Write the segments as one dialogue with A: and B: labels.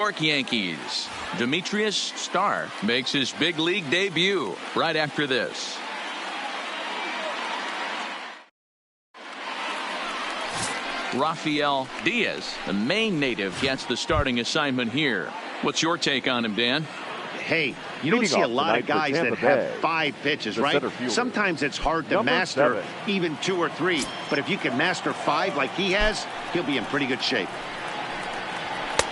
A: York Yankees. Demetrius Starr makes his big league debut right after this. Rafael Diaz, the Maine native, gets the starting assignment here. What's your take on him, Dan?
B: Hey, you don't see a lot of guys that have 5 pitches, right? Sometimes it's hard to master even 2 or 3. But if you can master 5 like he has, he'll be in pretty good shape.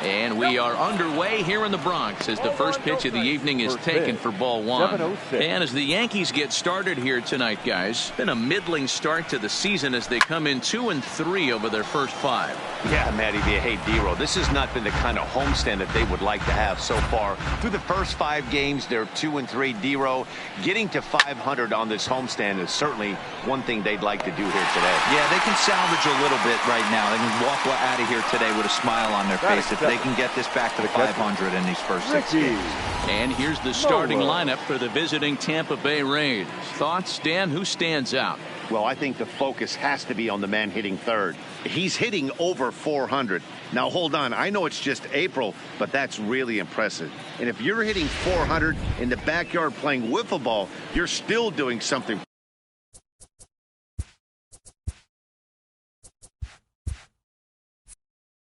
A: And we are underway here in the Bronx as the first pitch of the evening is taken for ball 1. And as the Yankees get started here tonight, guys, been a middling start to the season as they come in 2-3 over their first 5.
C: Yeah, Matty V. Hey, D-Roll, this has not been the kind of homestand that they would like to have so far. Through the first 5 games, they're 2-3. D-Roll, getting to 500 on this homestand is certainly one thing they'd like to do here today.
D: Yeah, they can salvage a little bit right now. They can walk out of here today with a smile on their face if they can get this back to 500 in these first 6 games.
A: And here's the starting lineup for the visiting Tampa Bay Rays. Thoughts, Dan? Who stands out?
B: Well, I think the focus has to be on the man hitting third. He's hitting over 400. Now, hold on. I know it's just April, but that's really impressive. And if you're hitting 400 in the backyard playing wiffle ball, you're still doing something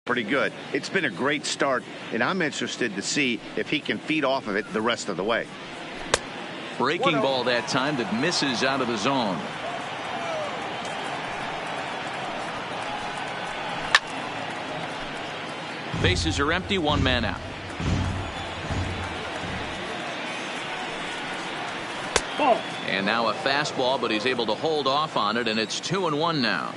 B: pretty good. It's been a great start, and I'm interested to see if he can feed off of it the rest of the way.
A: Breaking ball that time that misses out of the zone. Bases are empty, 1 man out. And now a fastball, but he's able to hold off on it, and it's 2-1 now.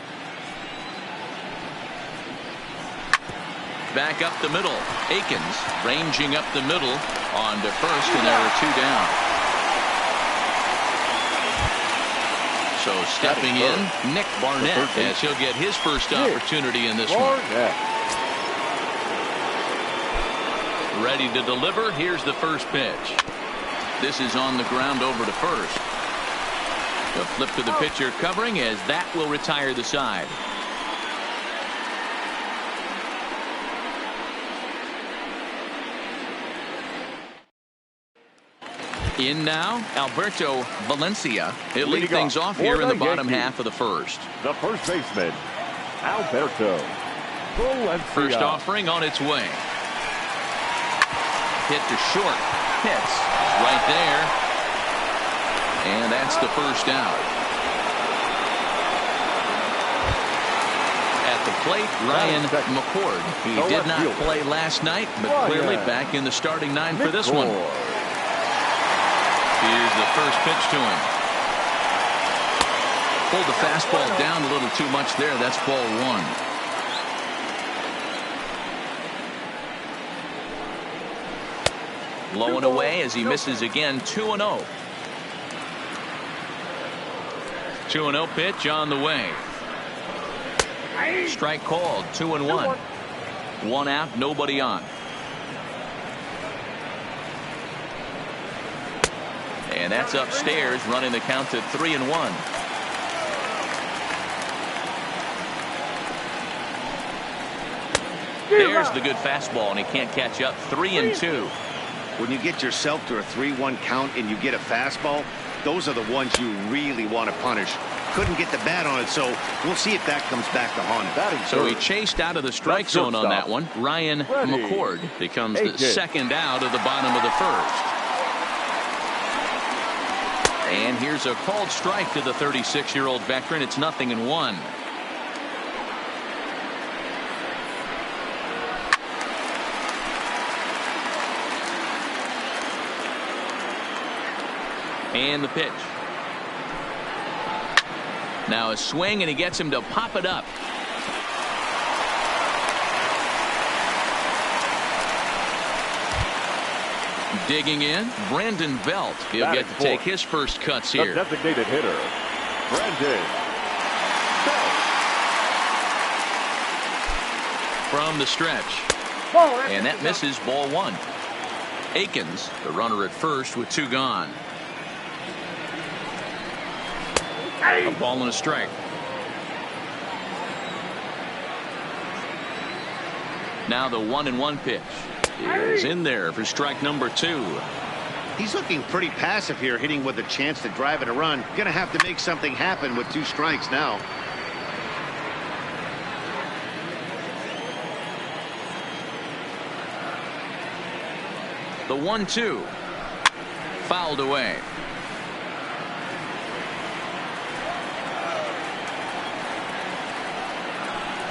A: Back up the middle. Akins ranging up the middle on to first, and there are 2 down. So stepping in, Nick Barnett, as he'll get his first opportunity in this one. Ready to deliver. Here's the first pitch. This is on the ground over to first. The flip to the pitcher covering, as that will retire the side. In now, Alberto Valencia. He'll lead things off here in the bottom half of the first.
E: The first baseman, Alberto Valencia.
A: First offering on its way. Hit to short. Hits right there. And that's the first out. At the plate, Ryan McCord. He did not play last night, but clearly back in the starting 9 for this one. Here's the first pitch to him. Pulled the fastball down a little too much there. That's ball 1. Low and away as he misses again. 2-0. 2-0 pitch on the way. Strike called. 2-1. 1 out, nobody on. And that's upstairs, running the count to 3-1. There's the good fastball, and he can't catch up. 3-2.
B: When you get yourself to a 3-1 count and you get a fastball, those are the ones you really want to punish. Couldn't get the bat on it, so we'll see if that comes back to haunt him.
A: So he chased out of the strike zone on that one. Ryan McCord becomes the second out of the bottom of the first. And here's a called strike to the 36-year-old veteran. It's 0-1. And the pitch. Now a swing, and he gets him to pop it up. Digging in, Brandon Belt. He'll get to take his first cuts here.
E: The designated hitter, Brandon Belt.
A: From the stretch. And that misses, ball 1. Akins, the runner at first with 2 gone. A ball and a strike. Now the 1-1 pitch. is in there for strike number 2.
B: He's looking pretty passive here, hitting with a chance to drive it a run. Gonna have to make something happen with 2 strikes now.
A: The 1-2 fouled away.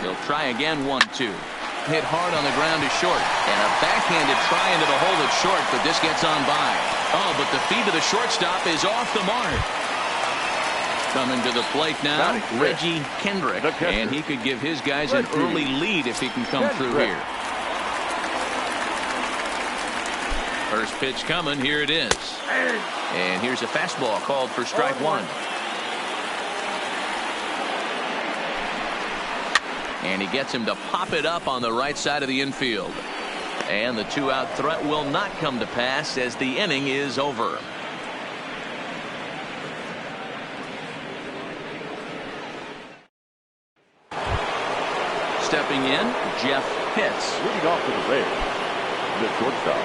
A: He'll try again. 1-2. Hit hard on the ground is short, and a backhanded try into the hole that's short, but this gets on by. Oh, but the feed to the shortstop is off the mark. Coming to the plate now, Reggie Kendrick, and he could give his guys an early lead if he can come through here. First pitch coming. Here it is, and here's a fastball called for strike 1. And he gets him to pop it up on the right side of the infield. And the 2-out threat will not come to pass as the inning is over. Stepping in, Jeff Pitts.
E: Leading off to the base, the shortstop,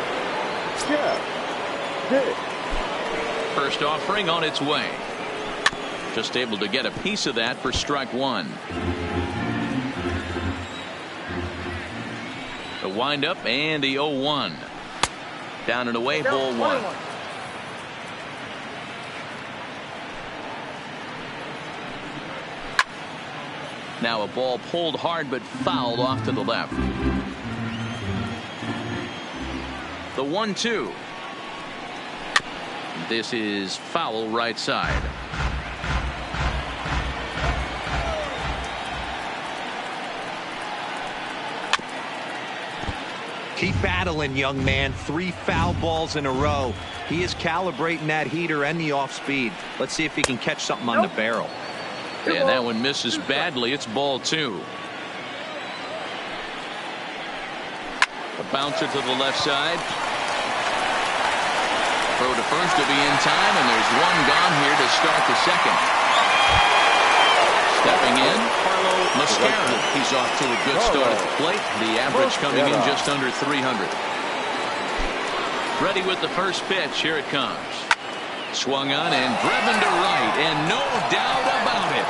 E: Jeff Pitts.
A: First offering on its way. Just able to get a piece of that for strike 1. The windup and the 0-1. Down and away, ball 1. Now a ball pulled hard but fouled off to the left. The 1-2. This is foul right side.
D: Keep battling, young man. 3 foul balls in a row. He is calibrating that heater and the off speed. Let's see if he can catch something on the barrel.
A: And that one misses badly. It's ball 2. A bouncer to the left side. Throw to first to be in time, and there's one gone here to start the second. Stepping in, Mascara. He's off to a good start at the plate. The average coming in just under 300. Ready with the first pitch. Here it comes. Swung on and driven to right, and no doubt about it.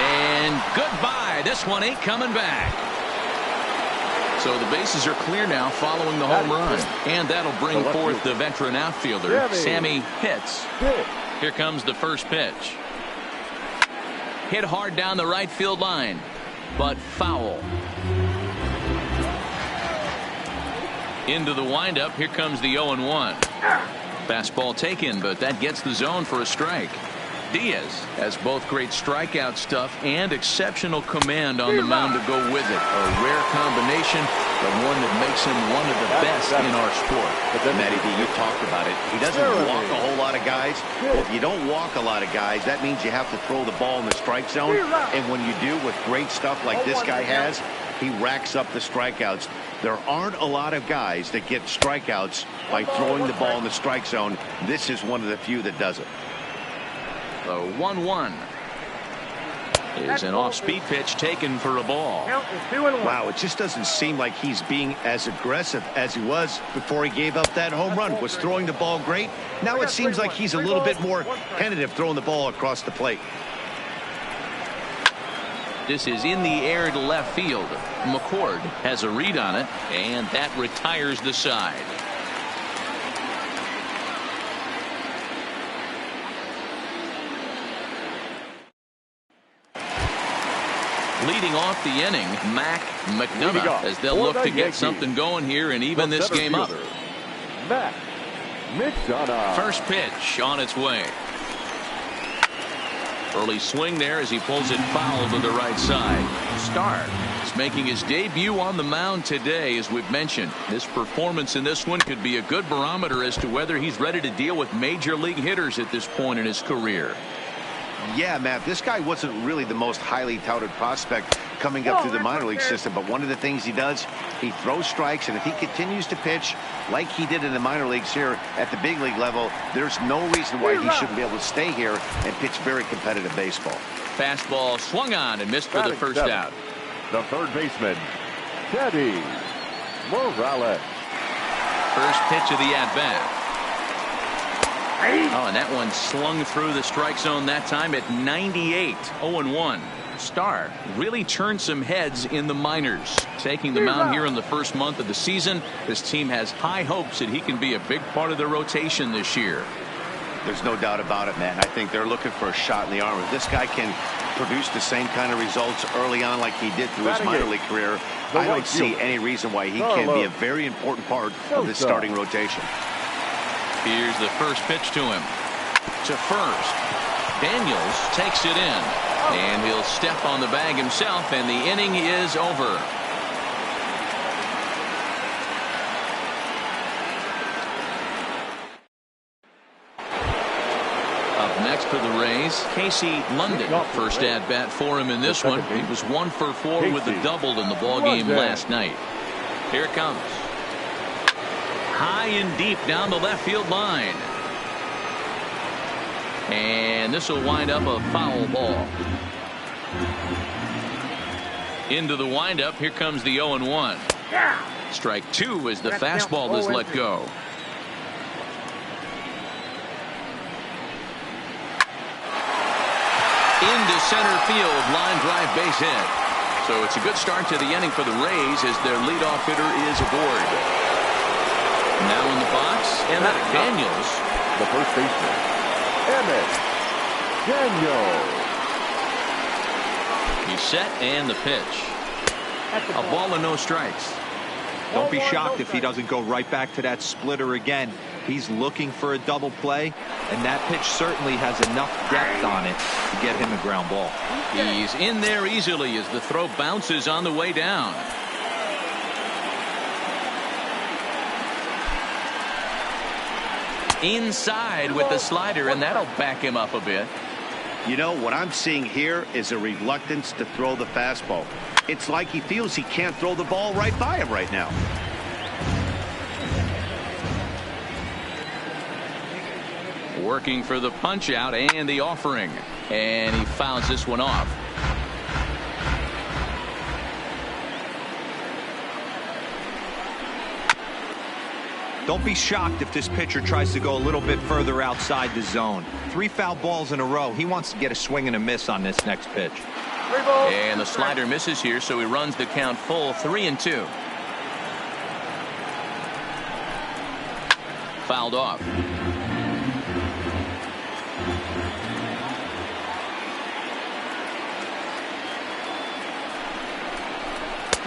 A: And goodbye. This one ain't coming back. So the bases are clear now following the home run. And that'll bring forth the veteran outfielder, Sammy Pitts. Here comes the first pitch. Hit hard down the right field line, but foul. Into the windup. Here comes the 0-1. Fastball taken, but that gets the zone for a strike. Diaz has both great strikeout stuff and exceptional command on the mound to go with it. A rare combination, but one that makes him one of the best in our sport.
B: But then, Matty D, you talked about it. He doesn't walk a whole lot of guys. Well, if you don't walk a lot of guys, that means you have to throw the ball in the strike zone. And when you do with great stuff like this guy has, he racks up the strikeouts. There aren't a lot of guys that get strikeouts by throwing the ball in the strike zone. This is one of the few that does it.
A: The 1-1 is an off-speed pitch taken for a ball.
B: Wow, it just doesn't seem like he's being as aggressive as he was before he gave up that home run. Was throwing the ball great. Now it seems like he's a little bit more tentative throwing the ball across the plate.
A: This is in the air to left field. McCord has a read on it, and that retires the side. Leading off the inning, Mac McDonough, as they'll look to get something going here and even this game up.
E: Mac McDonough.
A: First pitch on its way. Early swing there as he pulls it foul to the right side. Starr is making his debut on the mound today, as we've mentioned. This performance in this one could be a good barometer as to whether he's ready to deal with major league hitters at this point in his career.
B: Yeah, Matt, this guy wasn't really the most highly touted prospect coming up through the minor league system, but one of the things he does, he throws strikes, and if he continues to pitch like he did in the minor leagues here at the big league level, there's no reason why he shouldn't be able to stay here and pitch very competitive baseball.
A: Fastball swung on and missed for the first out.
E: The third baseman, Teddy Morales.
A: First pitch of the at-bat. Oh, and that one slung through the strike zone that time at 98. 0-1. Starr really turned some heads in the minors. Taking the mound here in the first month of the season. This team has high hopes that he can be a big part of the rotation this year.
B: There's no doubt about it, man. I think they're looking for a shot in the arm. If this guy can produce the same kind of results early on like he did through his minor league career, I don't see any reason why he can't be a very important part of this starting rotation.
A: Here's the first pitch to him. To first. Daniels takes it in. And he'll step on the bag himself, and the inning is over. Up next for the Rays, Casey London. First at bat for him in this one. He was 1 for 4 with the double in the ball game last night. Here it comes. High and deep down the left field line. And this will wind up a foul ball. Into the windup. Here comes the 0-1. Strike 2 as the fastball is let go. Into center field. Line drive, base hit. So it's a good start to the inning for the Rays as their leadoff hitter is aboard. Now in the box, Emmett Daniels.
E: The first baseman, Emmett Daniels.
A: He's set and the pitch. A ball and no strikes.
D: Don't be shocked if he doesn't go right back to that splitter again. He's looking for a double play, and that pitch certainly has enough depth on it to get him a ground ball.
A: He's in there easily as the throw bounces on the way down. Inside with the slider, and that'll back him up a bit.
B: You know, what I'm seeing here is a reluctance to throw the fastball. It's like he feels he can't throw the ball right by him right now.
A: Working for the punch out and the offering, and he fouls this one off.
D: Don't be shocked if this pitcher tries to go a little bit further outside the zone. 3 foul balls in a row. He wants to get a swing and a miss on this next pitch.
A: And the slider misses here, so he runs the count full. 3-2. Fouled off.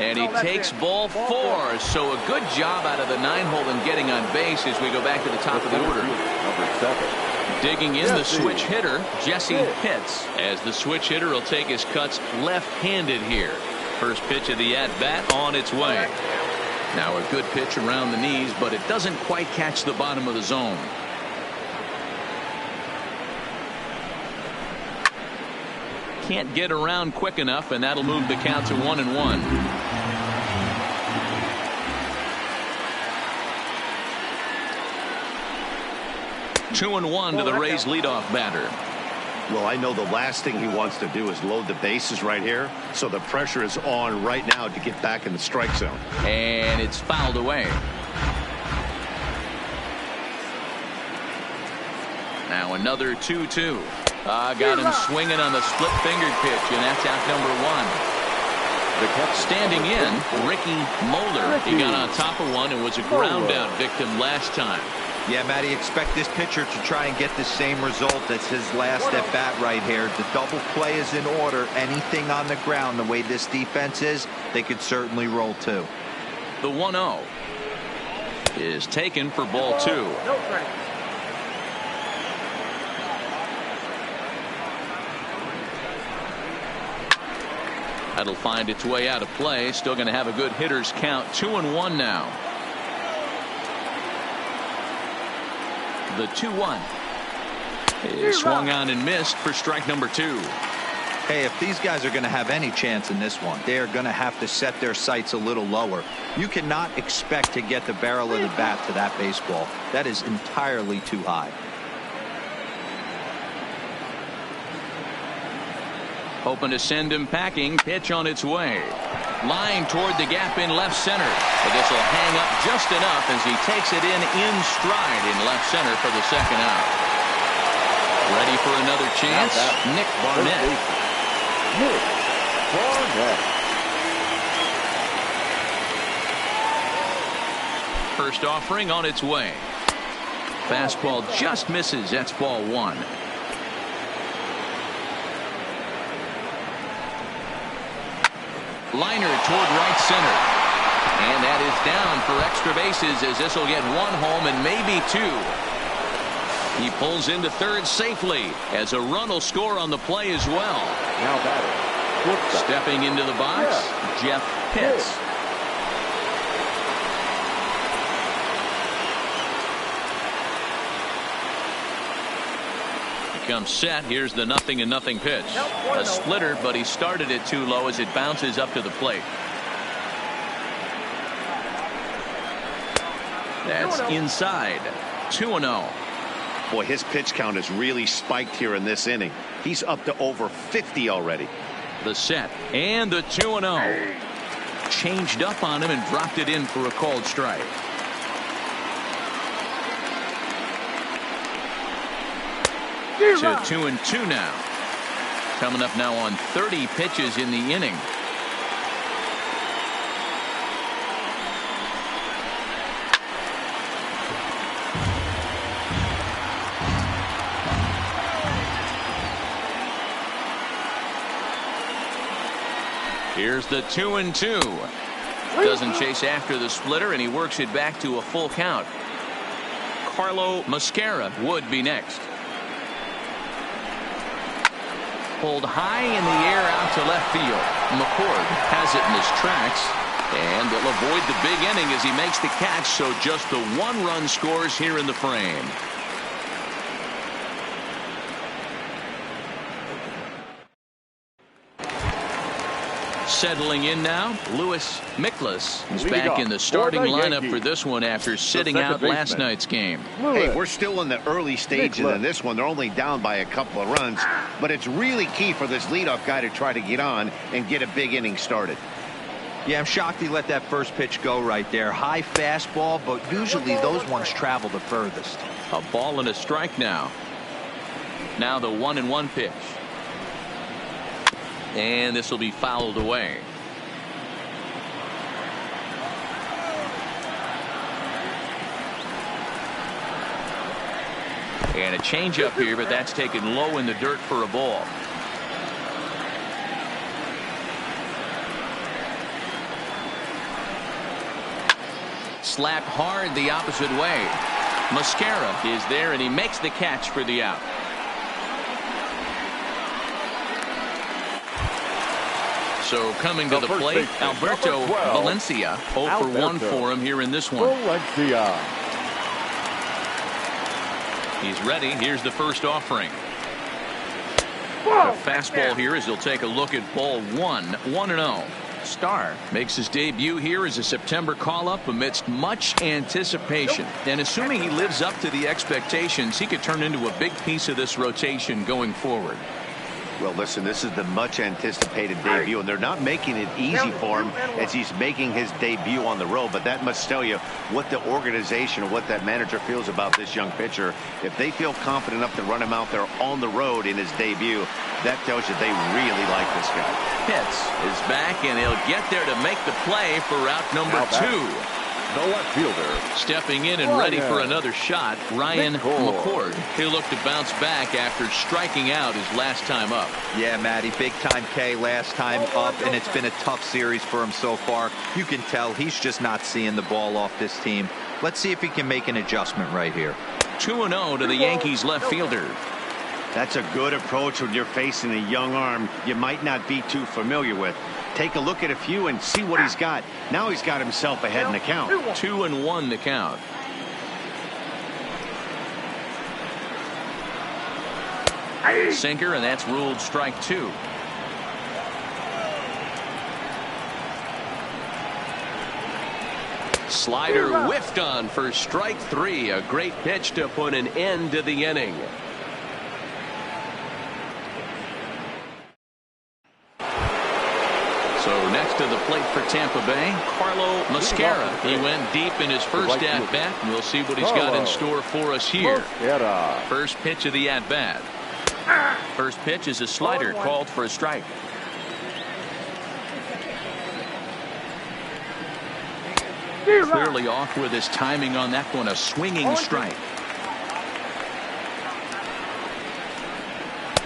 A: And he takes ball 4. So a good job out of the 9-hole in getting on base as we go back to the top of the order.
E: Number 7.
A: Digging in the switch hitter, Jesse Pitts, as the switch hitter will take his cuts left-handed here. First pitch of the at-bat on its way. Now a good pitch around the knees, but it doesn't quite catch the bottom of the zone. Can't get around quick enough, and that'll move the count to 1-1. Two and 1 to the Rays leadoff batter.
B: Well, I know the last thing he wants to do is load the bases right here, so the pressure is on right now to get back in the strike zone.
A: And it's fouled away. Now another 2-2. Got him swinging on the split-fingered pitch, and that's out number 1. Standing in, Ricky Mulder. He got on top of one and was a ground-out victim last time.
D: Yeah, Matty, expect this pitcher to try and get the same result as his last at-bat right here. The double play is in order. Anything on the ground, the way this defense is, they could certainly roll too.
A: The 1-0 is taken for ball 2. That'll find its way out of play. Still going to have a good hitter's count. 2-1 now. The 2-1 is swung on and missed for strike number 2.
D: Hey, if these guys are going to have any chance in this one, they are going to have to set their sights a little lower. You cannot expect to get the barrel of the bat to that baseball. That is entirely too high.
A: Hoping to send him packing. Pitch on its way. Line toward the gap in left center. But this will hang up just enough as he takes it in stride in left center for the second out. Ready for another chance? Nick Barnett.
E: Nick Barnett.
A: First offering on its way. Fastball just misses. That's ball one. Liner toward right center. And that is down for extra bases as this will get one home and maybe two. He pulls into third safely as a run will score on the play as well.
E: Now batting.
A: Stepping into the box, Jeff Pitts. Comes set. Here's the 0-0 pitch. A splitter, but he started it too low as it bounces up to the plate. That's inside. 2-0.
B: Boy, his pitch count has really spiked here in this inning. He's up to over 50 already.
A: The set and the 2-0. Changed up on him and dropped it in for a called strike. To 2-2 now. Coming up now on 30 pitches in the inning. Here's the 2-2. Doesn't chase after the splitter, and he works it back to a full count. Carlo Mascara would be next. Pulled high in the air out to left field. McCord has it in his tracks, and they'll avoid the big inning as he makes the catch, so just the one run scores here in the frame. Settling in now, Lewis Miklas is back in the starting lineup for this one after sitting out last night's game.
B: Hey, we're still in the early stages of this one. They're only down by a couple of runs, but it's really key for this leadoff guy to try to get on and get a big inning started.
D: Yeah, I'm shocked he let that first pitch go right there. High fastball, but usually those ones travel the furthest.
A: A ball and a strike now. Now the 1-1 pitch. And this will be fouled away. And a changeup here, but that's taken low in the dirt for a ball. Slap hard the opposite way. Mascara is there, and he makes the catch for the out. So coming to the plate, Alberto Valencia. 0 for 1 for him here in this one.
E: Valencia.
A: He's ready. Here's the first offering. A fastball here as he'll take a look at ball one. 1-0. Starr makes his debut here as a September call-up amidst much anticipation. And assuming he lives up to the expectations, he could turn into a big piece of this rotation going forward.
B: Well, listen, this is the much anticipated debut, and they're not making it easy for him as he's making his debut on the road. But that must tell you what the organization or what that manager feels about this young pitcher. If they feel confident enough to run him out there on the road in his debut, that tells you they really like this guy.
A: Pitts is back, and he'll get there to make the play for route number 2.
E: The left fielder.
A: Stepping in and ready for another shot, Ryan McCord. He'll look to bounce back after striking out his last time up.
D: Yeah, Matty, big time K last time up, and it's been a tough series for him so far. You can tell he's just not seeing the ball off this team. Let's see if he can make an adjustment right here.
A: 2-0 to the Yankees left fielder.
B: That's a good approach when you're facing a young arm you might not be too familiar with. Take a look at a few and see what he's got. Now he's got himself ahead in the count.
A: 2-1 the count. Sinker, and that's ruled strike 2. Slider whiffed on for strike 3. A great pitch to put an end to the inning. So next to the plate for Tampa Bay, Carlo Mascara. He went deep in his first at-bat. We'll see what he's got in store for us here. First pitch of the at-bat. First pitch is a slider called for a strike. Clearly off with his timing on that one. A swinging strike.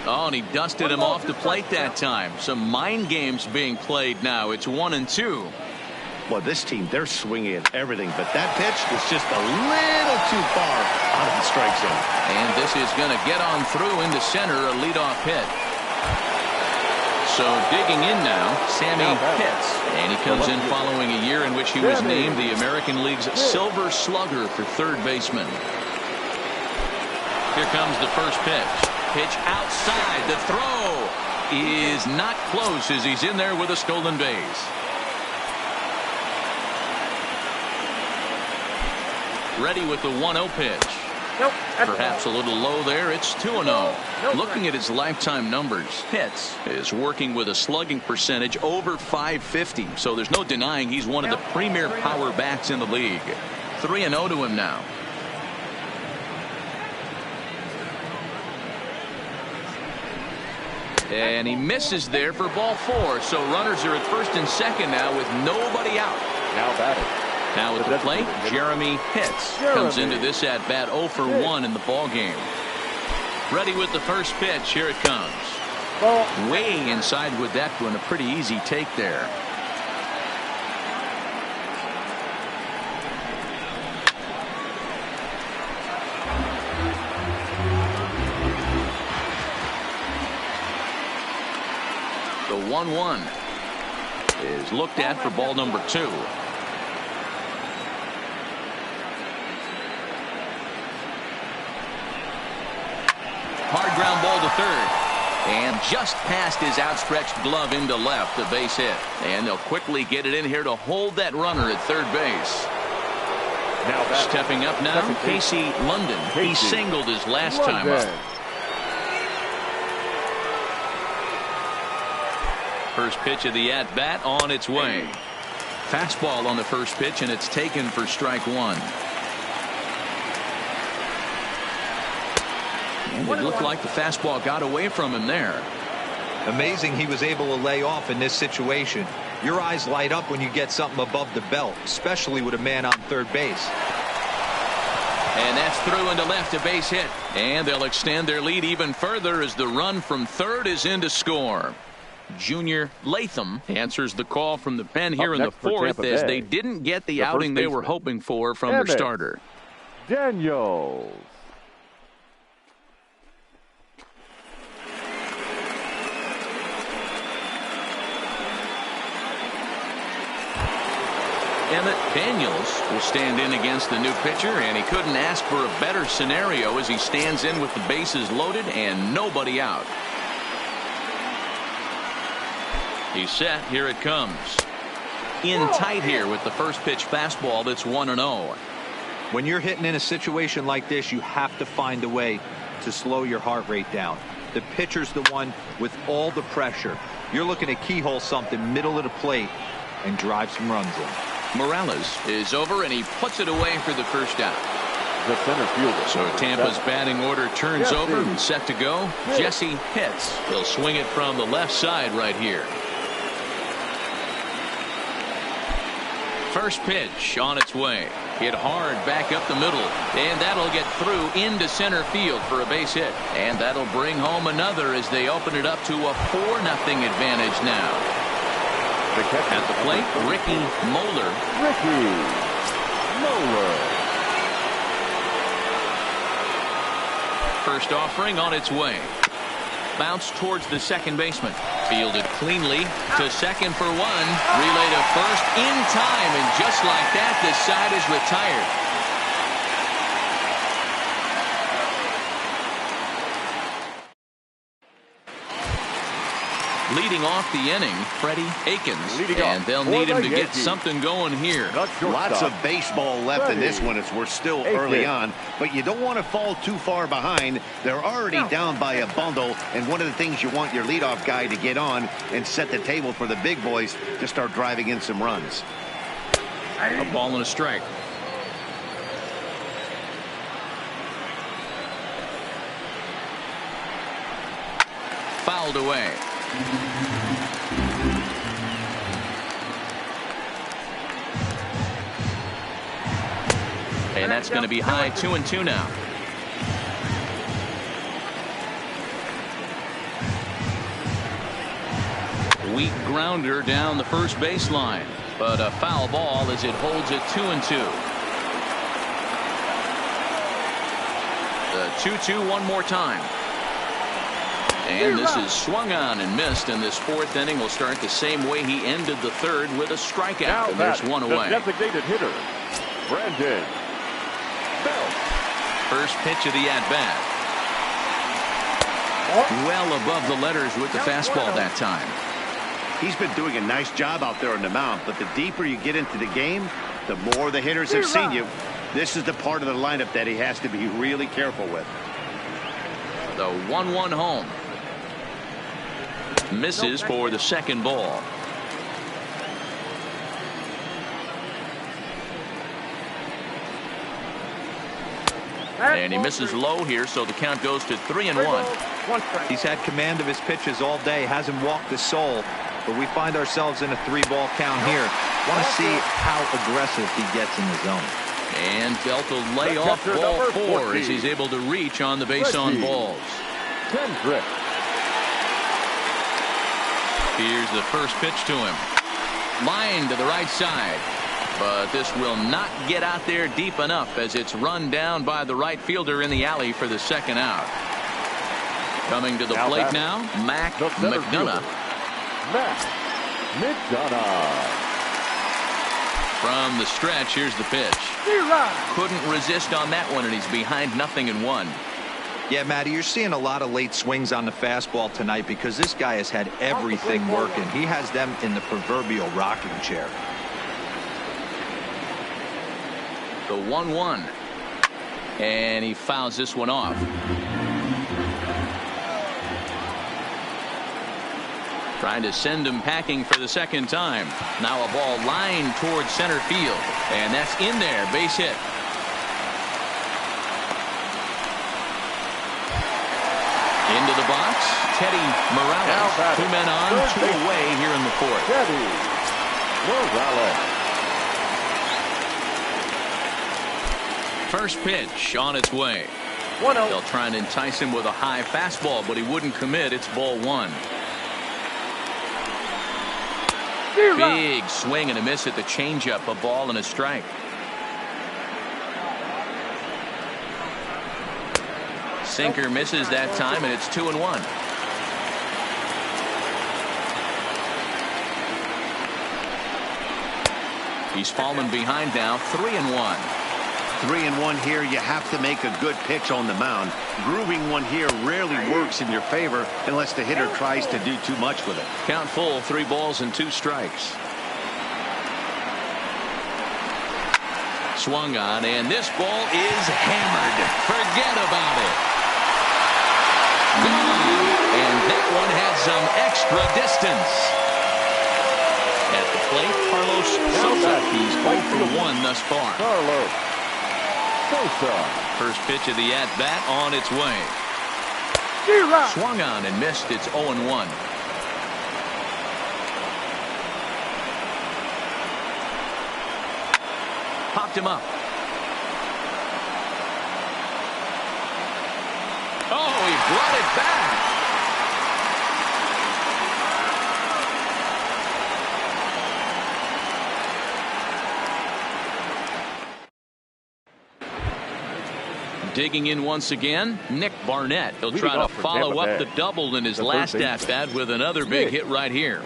A: Oh, and he dusted him off the plate that time. Some mind games being played now. It's 1-2.
B: Well, this team, they're swinging at everything, but that pitch is just a little too far out of the strike zone.
A: And this is going to get on through into center, a leadoff hit. So digging in now, Sammy Pitts. And he comes in following a year in which he was named the American League's Silver Slugger for third baseman. Here comes the first pitch. Pitch outside. The throw is not close as he's in there with a stolen base. Ready with the 1-0 pitch. Perhaps a little low there. It's 2-0. Looking at his lifetime numbers, Pitts is working with a slugging percentage over .550. So there's no denying he's one of the premier power bats in the league. 3-0 to him now. And he misses there for ball 4. So runners are at first and second now with nobody out.
E: Now batting.
A: Now at the plate, Jeremy Pitts comes into this at bat 0 for 1 in the ball game. Ready with the first pitch. Here it comes. Way inside with that one. A pretty easy take there. The 1-1 is looked at for ball number 2. Hard ground ball to third. And just past his outstretched glove into left, the base hit. And they'll quickly get it in here to hold that runner at third base. Now stepping up now, Casey London. He singled his last time up. First pitch of the at-bat on its way. Fastball on the first pitch, and it's taken for strike 1. And it looked like the fastball got away from him there.
D: Amazing he was able to lay off in this situation. Your eyes light up when you get something above the belt, especially with a man on third base.
A: And that's through into left, a base hit. And they'll extend their lead even further as the run from third is in to score. Junior Latham answers the call from the pen here in the fourth as they didn't get the outing they were hoping for from their starter.
E: Daniels.
A: Emmett Daniels will stand in against the new pitcher, and he couldn't ask for a better scenario as he stands in with the bases loaded and nobody out. He's set. Here it comes. In tight here with the first pitch fastball. That's 1-0.
D: When you're hitting in a situation like this, you have to find a way to slow your heart rate down. The pitcher's the one with all the pressure. You're looking to keyhole something middle of the plate and drive some runs in.
A: Morales is over, and he puts it away for the first out.
E: The center fielder.
A: So Tampa's batting order turns over and set to go. Jesse Pitts. He'll swing it from the left side right here. First pitch on its way. Hit hard back up the middle. And that'll get through into center field for a base hit. And that'll bring home another as they open it up to a 4-0 advantage now. At the plate, Ricky Moeller. First offering on its way. Bounce towards the second baseman. Fielded cleanly to second for 1. Relay to first in time, and just like that, this side is retired. Leading off the inning, Freddie Akins. And they'll need him to get something going here.
B: Lots of baseball left in this one as we're still early on. But you don't want to fall too far behind. They're already down by a bundle. And one of the things you want your leadoff guy to get on and set the table for the big boys to start driving in some runs.
A: A ball and a strike. Fouled away. And that's going to be high, 2-2 now. Weak grounder down the first baseline, but a foul ball as it holds it 2-2. The 2-2 one more time. And this is swung on and missed, and this fourth inning will start the same way he ended the third with a strikeout. And there's one away.
E: The designated hitter, Brandon Belt.
A: First pitch of the at-bat. Well above the letters with the fastball that time.
B: He's been doing a nice job out there on the mound, but the deeper you get into the game, the more the hitters have seen you. This is the part of the lineup that he has to be really careful with.
A: The 1-1 home. Misses for the second ball. And he misses low here, so the count goes to 3-1.
D: He's had command of his pitches all day, hasn't walked a soul, but we find ourselves in a 3-ball count here. Want to see how aggressive he gets in the zone.
A: And Belt will lay off ball 4 as he's able to reach on the base on balls. Here's the first pitch to him. Line to the right side. But this will not get out there deep enough as it's run down by the right fielder in the alley for the second out. Coming to the plate now, Mac McDonough. From the stretch, here's the pitch. Couldn't resist on that one, and he's behind 0-1.
D: Yeah, Matty, you're seeing a lot of late swings on the fastball tonight because this guy has had everything working. He has them in the proverbial rocking chair.
A: The 1-1. And he fouls this one off. Trying to send him packing for the second time. Now a ball lined towards center field. And that's in there. Base hit. Into the box, Teddy Morales. 2 men on, 2 away here in the fourth.
E: Teddy Morales.
A: First pitch on its way. They'll try and entice him with a high fastball, but he wouldn't commit. It's ball 1. Big swing and a miss at the changeup. A ball and a strike. Sinker misses that time, and it's 2-1. He's fallen behind now, 3-1.
B: 3-1 here. You have to make a good pitch on the mound. Grooving one here rarely works in your favor unless the hitter tries to do too much with it.
A: Count full, 3 balls and 2 strikes. Swung on, and this ball is hammered. Forget about it. Gone. And that one had some extra distance. At the plate, Carlos Sosa. He's 0 for 1 thus far.
E: Carlos Sosa.
A: First pitch of the at-bat on its way. Swung on and missed. It's 0-1. Popped him up. Oh, he brought it back. Digging in once again, Nick Barnett. He'll try to follow up the double in his last at-bat with another big hit right here.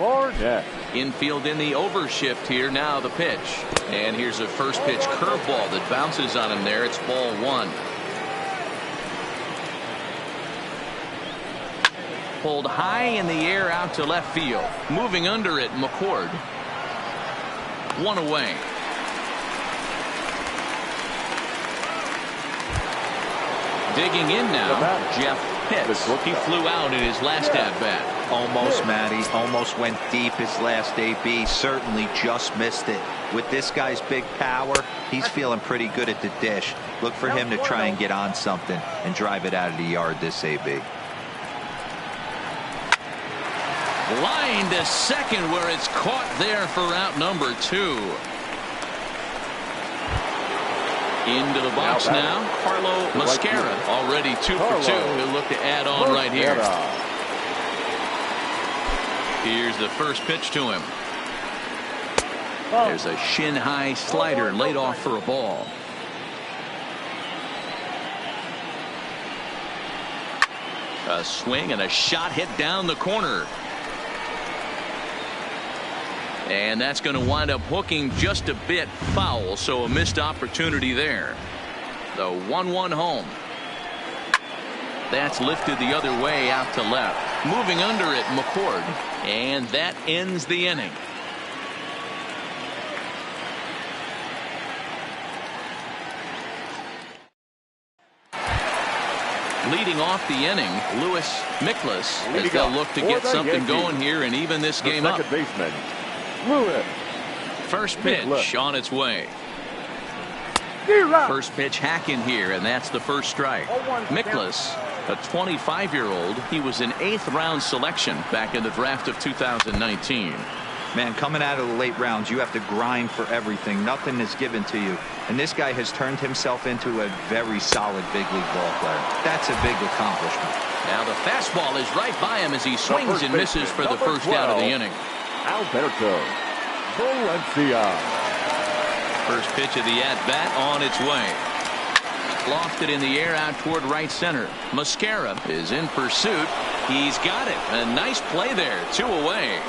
A: Infield in the overshift here. Now the pitch. And here's a first pitch curveball that bounces on him there. It's ball 1. Pulled high in the air out to left field. Moving under it, McCord. One away. Digging in now, Jeff Pitts. He flew out in his last at-bat.
D: Almost, Matty. Almost went deep his last AB. Certainly just missed it. With this guy's big power, he's feeling pretty good at the dish. Look for him to try and get on something and drive it out of the yard this AB.
A: Line to second where it's caught there for out number 2. Into the box now, Carlo Mascara, already 2 for 2. He'll look to add on right here. Here's the first pitch to him. There's a shin-high slider laid off for a ball. A swing and a shot hit down the corner. And that's going to wind up hooking just a bit foul, so a missed opportunity there. The 1-1 home. That's lifted the other way out to left. Moving under it, McCord. And that ends the inning. Leading off the inning, Lewis Miklas, as they'll look to get something going here and even this game up. First pitch on its way. First pitch hack in here, and that's the first strike. Miklas, a 25-year-old. He was an 8th round selection back in the draft of 2019.
D: Man, coming out of the late rounds, you have to grind for everything. Nothing is given to you. And this guy has turned himself into a very solid big league ball player. That's a big accomplishment.
A: Now the fastball is right by him as he swings and misses for the first out of the inning.
E: Alberto Valencia.
A: First pitch of the at-bat on its way. Lofted in the air out toward right center. Mascara is in pursuit. He's got it. A nice play there. 2 away.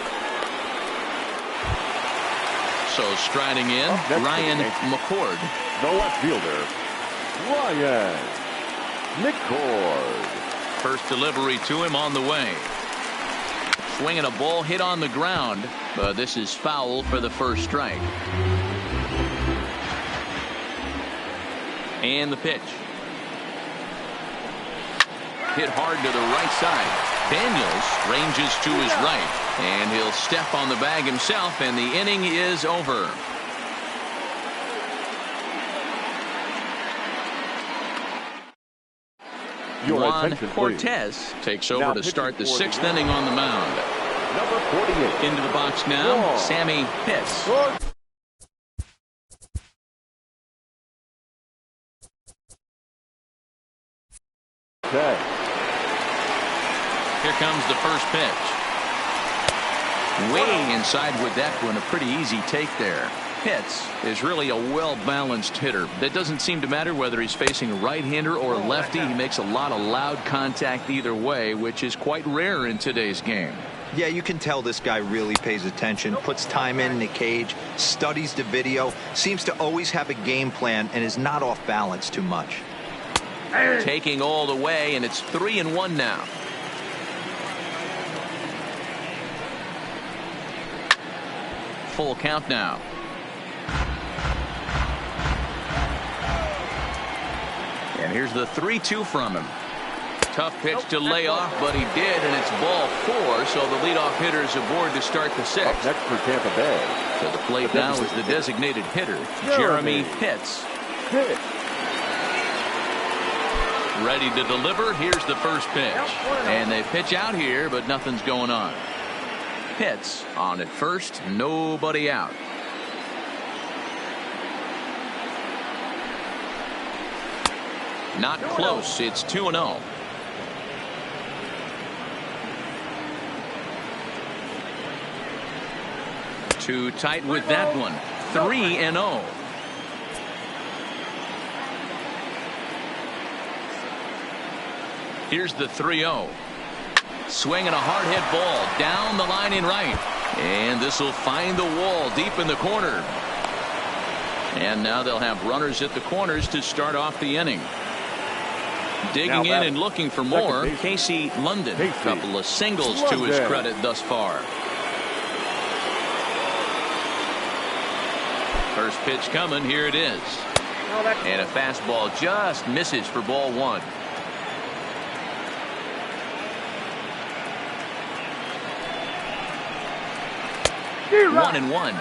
A: So striding in, Ryan McCord.
E: The left fielder, Ryan McCord.
A: First delivery to him on the way. Swinging a ball hit on the ground, but this is foul for the first strike. And the pitch. Hit hard to the right side. Daniels ranges to his right, and he'll step on the bag himself, and the inning is over. Juan Cortez takes over to start the 6th inning on the mound.
E: Number 48.
A: Into the box now, Sammy Pitts.
E: Okay.
A: Here comes the first pitch. Way inside with that one. A pretty easy take there. Pitts is really a well-balanced hitter. That doesn't seem to matter whether he's facing a right-hander or a lefty. He makes a lot of loud contact either way, which is quite rare in today's game.
D: Yeah, you can tell this guy really pays attention, puts time in the cage, studies the video, seems to always have a game plan, and is not off balance too much.
A: Taking all the way, and it's 3-1 now. Full count now. And here's the 3-2 from him. Tough pitch to lay off, but he did, and it's ball 4, so the leadoff hitter is aboard to start the 6th.
E: Up next for Tampa Bay.
A: To the plate now is the designated hitter, Jeremy Pitts. Ready to deliver. Here's the first pitch. And they pitch out here, but nothing's going on. Pitts on at first, nobody out. Not close. It's 2-0. Too tight with that one. 3-0. Here's the 3-0. Swinging a hard hit ball down the line in right. And this will find the wall deep in the corner. And now they'll have runners at the corners to start off the inning. Digging in and looking for more. Casey London. Couple of singles to his credit thus far. First pitch coming. Here it is. And a fastball just misses for ball one. One and one.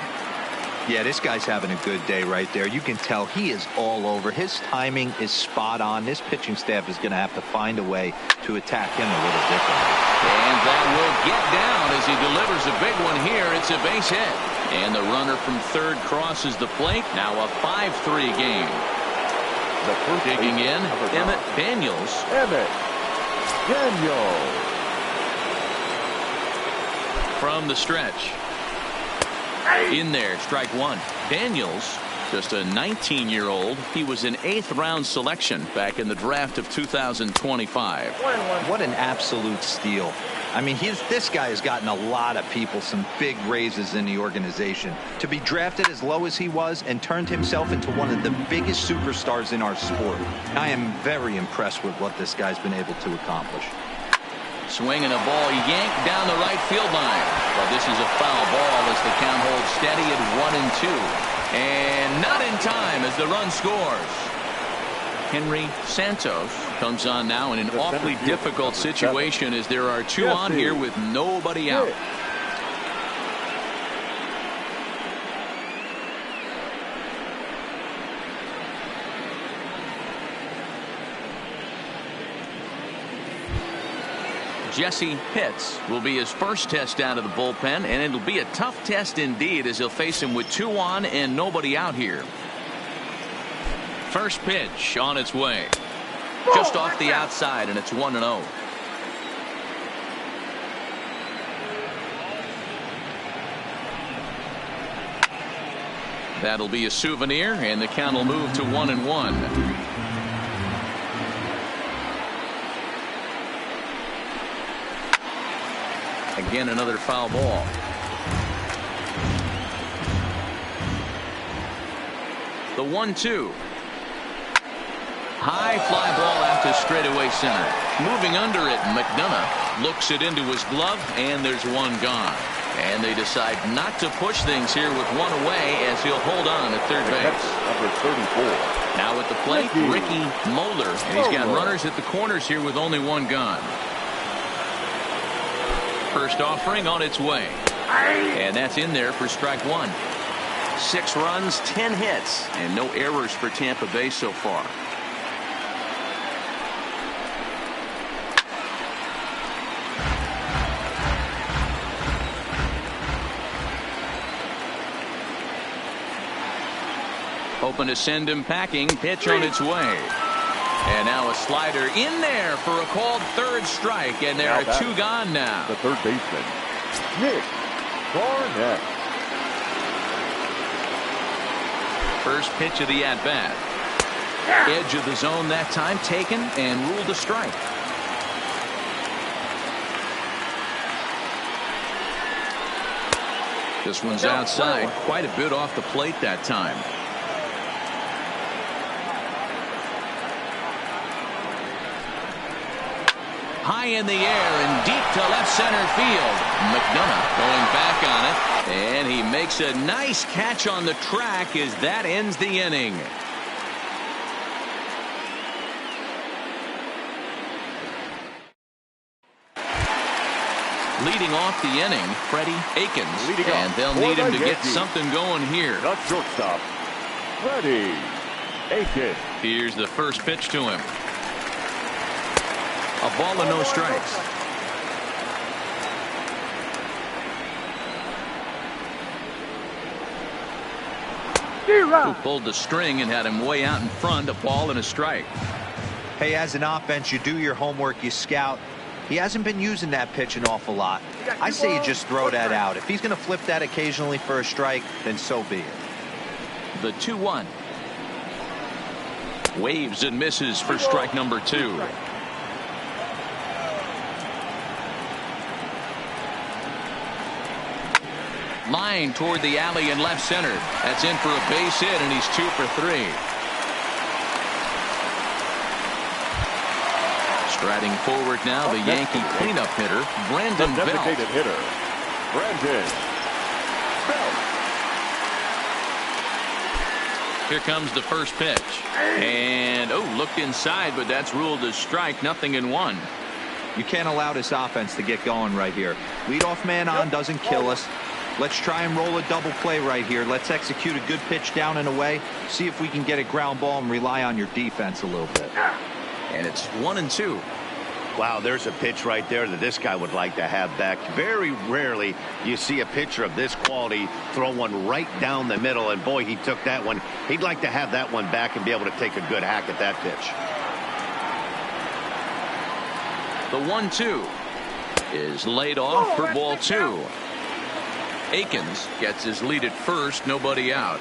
D: Yeah, this guy's having a good day right there. You can tell he is all over. His timing is spot on. This pitching staff is going to have to find a way to attack him a little differently.
A: And that will get down as he delivers a big one here. It's a base hit. And the runner from third crosses the plate. Now a 5-3 game. Digging in, Emmett Daniels. From the stretch. In there, strike one. Daniels, just a 19-year-old. He was an 8th-round selection back in the draft of 2025.
D: What an absolute steal. I mean, this guy has gotten a lot of people some big raises in the organization. To be drafted as low as he was and turned himself into one of the biggest superstars in our sport. I am very impressed with what this guy's been able to accomplish.
A: Swinging a ball yanked down the right field line. But this is a foul ball as the count holds steady at 1-2. And not in time as the run scores. Henry Santos comes on now in an awfully difficult situation as there are two on here with nobody out. Jesse Pitts will be his first test out of the bullpen, and it'll be a tough test indeed as he'll face him with two on and nobody out here. First pitch on its way. Just off the outside, and it's 1-0. That'll be a souvenir, and the count will move to 1-1. Again, another foul ball. The 1-2. High fly ball out to straightaway center. Moving under it, McDonough looks it into his glove, and there's one gone. And they decide not to push things here with one away as he'll hold on at third base.
E: Number 34.
A: Now at the plate, Ricky Moeller. And he's got runners at the corners here with only one gone. First offering on its way. And that's in there for strike one. 6 runs, 10 hits, and no errors for Tampa Bay so far. Hoping to send him packing. Pitch on its way. And now a slider in there for a called third strike, and there are two gone now.
E: The third baseman, Nick Barnett.
A: First pitch of the at-bat. Edge of the zone that time taken and ruled a strike. This one's outside, quite a bit off the plate that time. High in the air and deep to left center field. McDonough going back on it, and he makes a nice catch on the track as that ends the inning. Leading off the inning, Freddie Aikens, and they'll need him to get something going here.
E: The shortstop, Freddie Aikens.
A: Here's the first pitch to him. A ball and no strikes. Who pulled the string and had him way out in front. A ball and a strike.
D: Hey, as an offense, you do your homework, you scout. He hasn't been using that pitch an awful lot. I say you just throw that out. If he's going to flip that occasionally for a strike, then so be it.
A: The 2-1. Waves and misses for strike number 2. Line toward the alley in left center. That's in for a base hit, and he's 2 for 3. Striding forward now, the Yankee cleanup hitter, Brandon
E: The
A: Belt.
E: designated hitter, Brandon Belt.
A: Here comes the first pitch. And, looked inside, but that's ruled as strike. 0-1.
D: You can't allow this offense to get going right here. Leadoff man on doesn't kill us. Let's try and roll a double play right here. Let's execute a good pitch down and away. See if we can get a ground ball and rely on your defense a little bit.
A: And it's 1-2.
B: Wow, there's a pitch right there that this guy would like to have back. Very rarely you see a pitcher of this quality throw one right down the middle, and boy, he took that one. He'd like to have that one back and be able to take a good hack at that pitch.
A: The 1-2 is laid off for ball 2. Akins gets his lead at first, nobody out.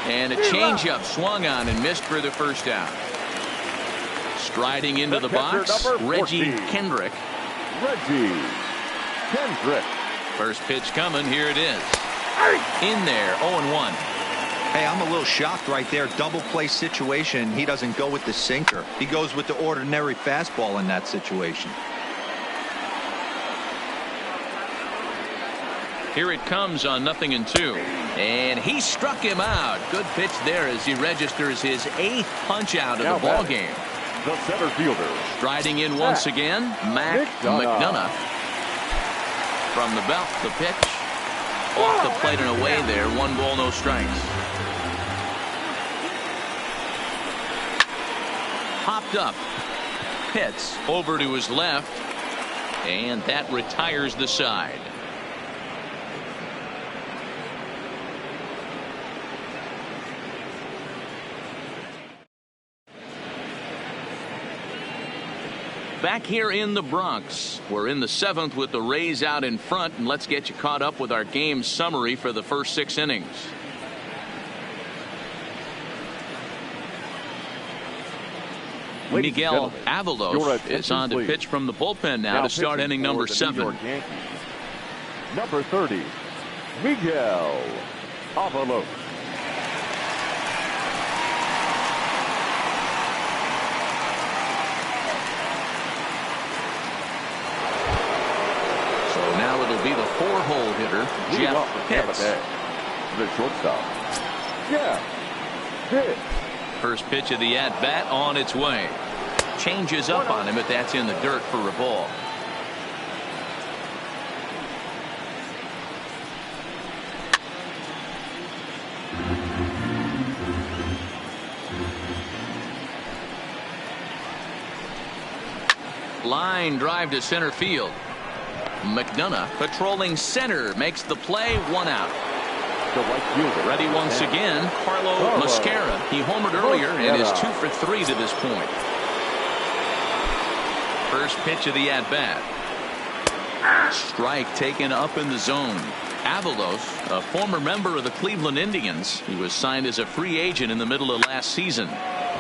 A: And a changeup swung on and missed for the first out. Striding into the box, Reggie Kendrick.
E: Reggie Kendrick.
A: First pitch coming. Here it is. In there, 0-1.
D: Hey, I'm a little shocked right there. Double play situation. He doesn't go with the sinker. He goes with the ordinary fastball in that situation.
A: Here it comes on 0-2. And he struck him out. Good pitch there as he registers his 8th punch out of the ball game.
E: The center fielder.
A: Striding in once again, McDonough. From the belt, the pitch. Off the plate and away there. 1 ball, no strikes. Popped up. Pitts over to his left. And that retires the side. Back here in the Bronx, we're in the 7th with the Rays out in front, and let's get you caught up with our game summary for the first 6 innings. Miguel Avalos is on to pitch from the bullpen now to start inning number 7.
E: Number 30, Miguel Avalos.
A: Be the 4-hole hitter, Jeff Pitts.
E: The shortstop, Jeff Pitts.
A: First pitch of the at-bat on its way. Changes up on him, but that's in the dirt for a ball. Line drive to center field. McDonough patrolling center makes the play. 1 out. Ready once again, Carlo Mascara. He homered earlier and is 2 for 3 to this point. First pitch of the at-bat. Strike taken up in the zone. Avalos, a former member of the Cleveland Indians. He was signed as a free agent in the middle of last season.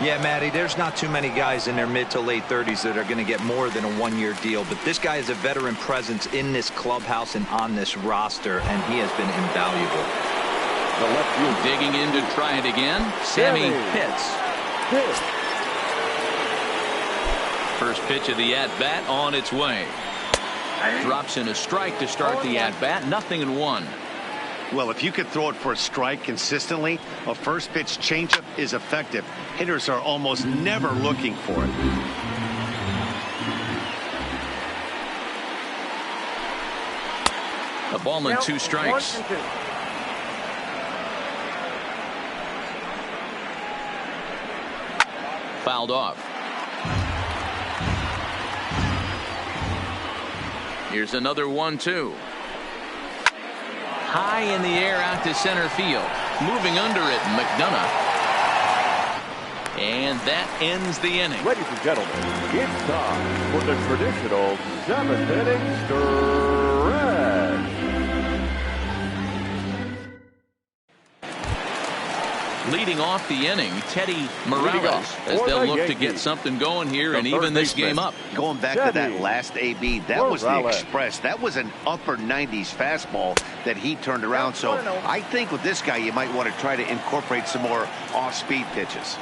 D: Yeah, Matty, there's not too many guys in their mid to late 30s that are going to get more than a 1-year deal, but this guy is a veteran presence in this clubhouse and on this roster, and he has been invaluable.
E: The left field.
A: Digging in to try it again, Sammy Pitts. First pitch of the at-bat on its way. Drops in a strike to start the at-bat. 0-1.
B: Well, if you could throw it for a strike consistently, a first pitch changeup is effective. Hitters are almost never looking for it.
A: A ball and 2 strikes. Fouled off. Here's another 1-2. High in the air out to center field. Moving under it, McDonough. And that ends the inning.
E: Ladies and gentlemen, it's time for the traditional 7th inning stretch.
A: Leading off the inning, Teddy Morales, as they'll look to get something going here and even this game up.
B: Going back to that last AB, that was the express. That was an upper 90s fastball that he turned around. So I think with this guy, you might want to try to incorporate some more off-speed pitches.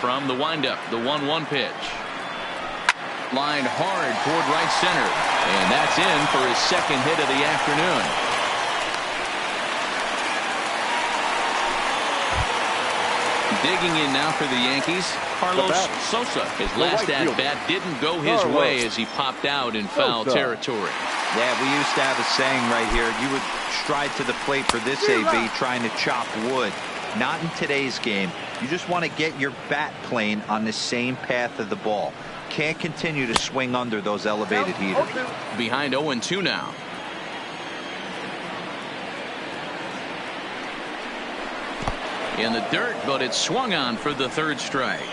A: from the windup. The 1-1 pitch. Lined hard toward right center. And that's in for his second hit of the afternoon. Digging in now for the Yankees, Carlos Sosa. His last at-bat didn't go his way as he popped out in foul territory.
D: Yeah, we used to have a saying right here. You would stride to the plate for this AB trying to chop wood. Not in today's game. You just want to get your bat plane on the same path of the ball. Can't continue to swing under those elevated heaters.
A: Behind 0-2 now. In the dirt, but it's swung on for the third strike.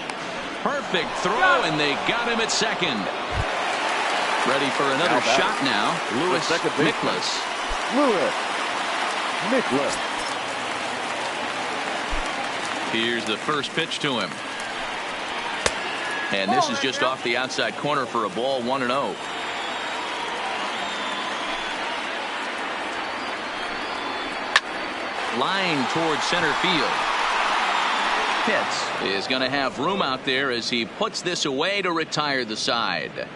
A: Perfect throw, and they got him at second. Ready for another shot now. Louis Miklas.
E: Louis Miklas.
A: Here's the first pitch to him. And this is just off the outside corner for a ball. 1-0. Line towards center field. Pitts is going to have room out there as he puts this away to retire the side.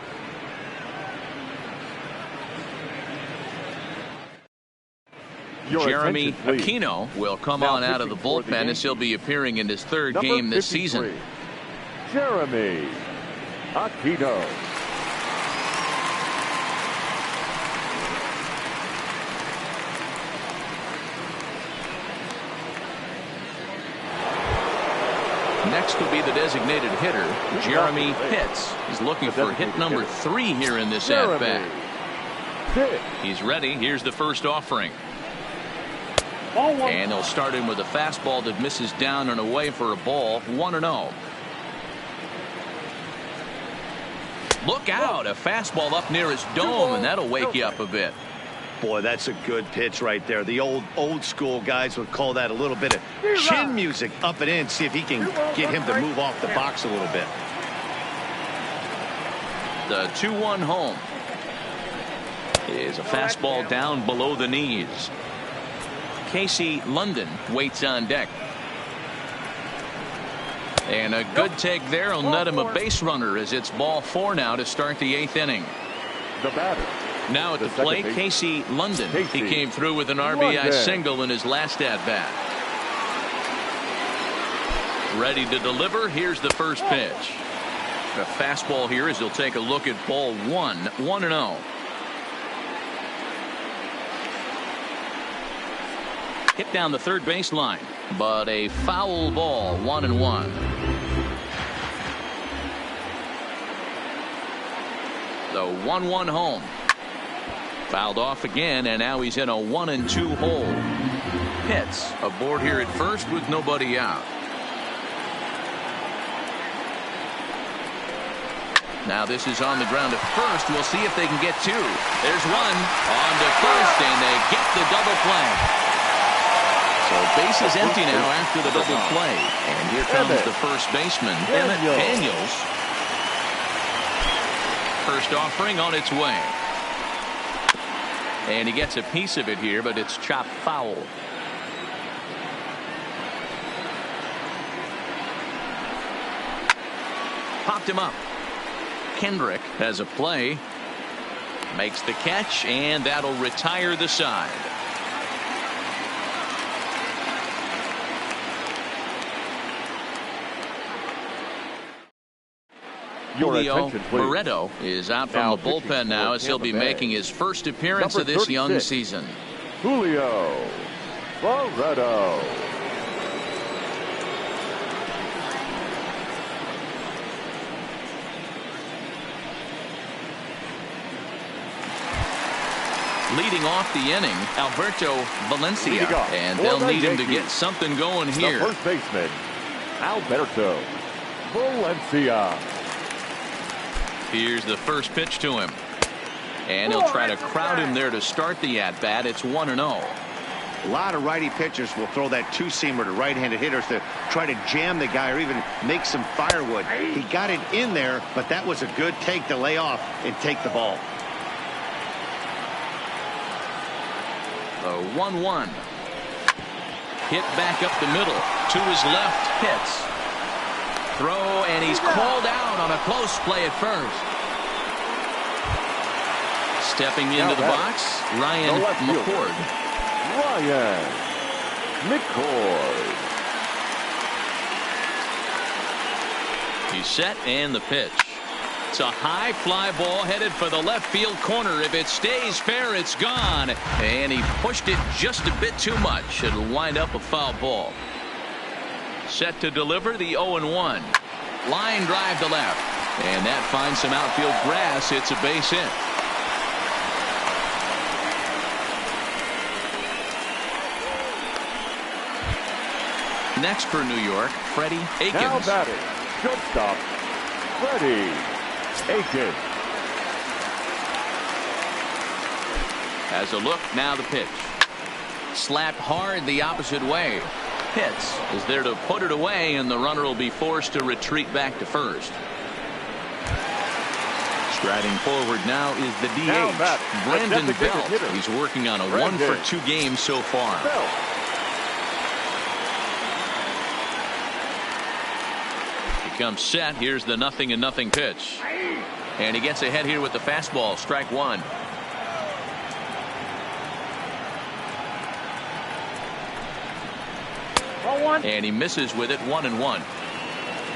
A: Jeremy Aquino will come on out of the bullpen as he'll be appearing in his third game this season.
E: Jeremy Aquino.
A: Next will be the designated hitter, Jeremy Pitts. He's looking for hit number 3 here in this at-bat. He's ready. Here's the first offering. And they'll start him with a fastball that misses down and away for a ball. 1-0. Look out. A fastball up near his dome, and that'll wake you up a bit.
B: Boy, that's a good pitch right there. The old school guys would call that a little bit of chin music up and in. See if he can get him to move off the box a little bit.
A: The 2-1 home is a fastball down below the knees. Casey London waits on deck. And a good take there will net him a base runner as it's ball 4 now to start the 8th inning.
E: The batter.
A: Now at the plate, Casey London. He came through with an RBI single in his last at-bat. Ready to deliver. Here's the first pitch. A fastball here as he'll take a look at ball 1. 1-0. Hit down the third baseline, but a foul ball. 1-1. The 1-1 home. Fouled off again, and now he's in a 1-2 hole. Pitts aboard here at first with nobody out. Now this is on the ground at first. We'll see if they can get 2. There's one on to first, and they get the double play. So base is empty now after the double play. And here comes the first baseman, Emmett Daniels. First offering on its way. And he gets a piece of it here, but it's chopped foul. Popped him up. Kendrick has a play. Makes the catch, and that'll retire the side. Julio Barreto is out from the bullpen now as he'll be making his first appearance of this young season.
E: Julio Barreto.
A: Leading off the inning, Alberto Valencia, and they'll need him to get something going here.
E: The first baseman, Alberto Valencia.
A: Here's the first pitch to him. And he'll try to crowd him there to start the at-bat. It's 1-0.
B: A lot of righty pitchers will throw that two-seamer to right-handed hitters to try to jam the guy or even make some firewood. He got it in there, but that was a good take to lay off and take the ball.
A: The 1-1. Hit back up the middle. To his left. Pitts. Throw, and he's called out on a close play at first. Stepping into the box, Ryan McCord.
E: Ryan McCord.
A: He's set, and the pitch. It's a high fly ball headed for the left field corner. If it stays fair, it's gone. And he pushed it just a bit too much. It'll wind up a foul ball. Set to deliver the 0-1. Line drive to left. And that finds some outfield grass. It's a base hit. Next for New York, Freddie Aikens.
E: Now batting, shortstop, Freddie Aikens.
A: Has a look, now the pitch. Slapped hard the opposite way. Pitts is there to put it away, and the runner will be forced to retreat back to first. Striding forward now is the DH, Brandon Belt. He's working on a 1-for-2 game so far. Comes set. Here's the 0-0 pitch, and he gets ahead here with the fastball. Strike one. And he misses with it. 1-1.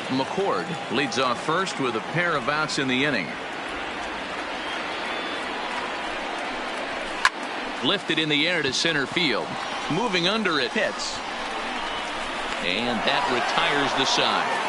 A: McCord leads off first with a pair of outs in the inning. Lifted in the air to center field. Moving under it, hits, and that retires the side.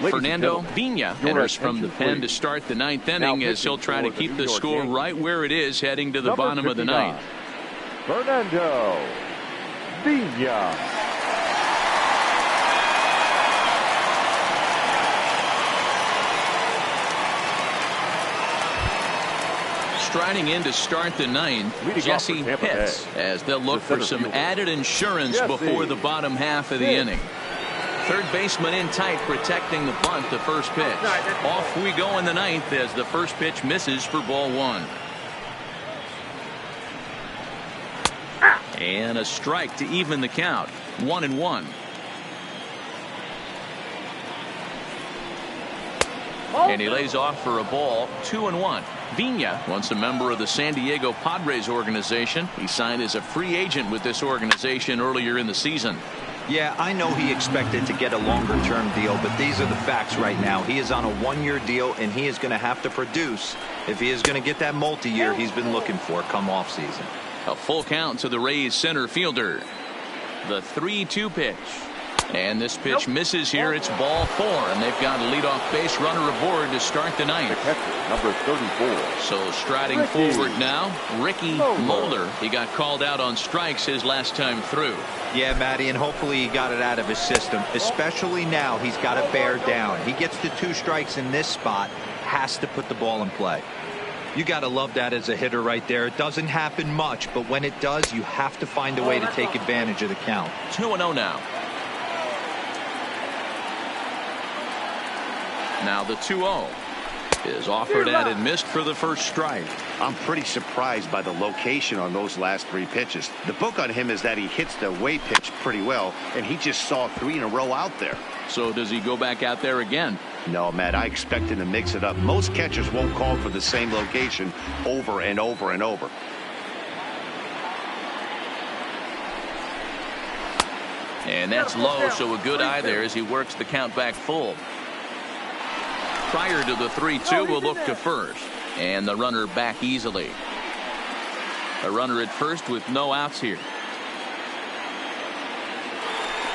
A: Fernando Vina enters from the pen to start the ninth inning, as he'll try to keep the score right where it is heading to the bottom of the ninth.
E: Fernando Vina.
A: Striding in to start the ninth, Jesse Pitts, as they'll look for some added insurance before the bottom half of the inning. Third baseman in tight, protecting the bunt. The first pitch. Off we go in the ninth as the first pitch misses for ball one. And a strike to even the count. 1-1. And he lays off for a ball. 2-1. Vina, once a member of the San Diego Padres organization. He signed as a free agent with this organization earlier in the season.
D: Yeah, I know he expected to get a longer-term deal, but these are the facts right now. He is on a one-year deal, and he is going to have to produce if he is going to get that multi-year he's been looking for come off-season.
A: A full count to the Rays center fielder. The 3-2 pitch. And this pitch misses here. It's ball four, and they've got a leadoff base runner aboard to start the ninth.
E: The catcher, number 34.
A: So striding forward now, Ricky Mulder. He got called out on strikes his last time through.
D: Yeah, Matty, and hopefully he got it out of his system, especially now he's got to bear down. He gets the 2 strikes in this spot, has to put the ball in play. You got to love that as a hitter right there. It doesn't happen much, but when it does, you have to find a way to take advantage of the count.
A: 2-0 now. Now the 2-0 is offered at and missed for the first strike.
B: I'm pretty surprised by the location on those last 3 pitches. The book on him is that he hits the away pitch pretty well, and he just saw 3 in a row out there.
A: So does he go back out there again?
B: No, Matt, I expect him to mix it up. Most catchers won't call for the same location over and over and over.
A: And that's low, so a good eye there as he works the count back full. Prior to the 3-2, we'll look to first, and the runner back easily. A runner at first with no outs here.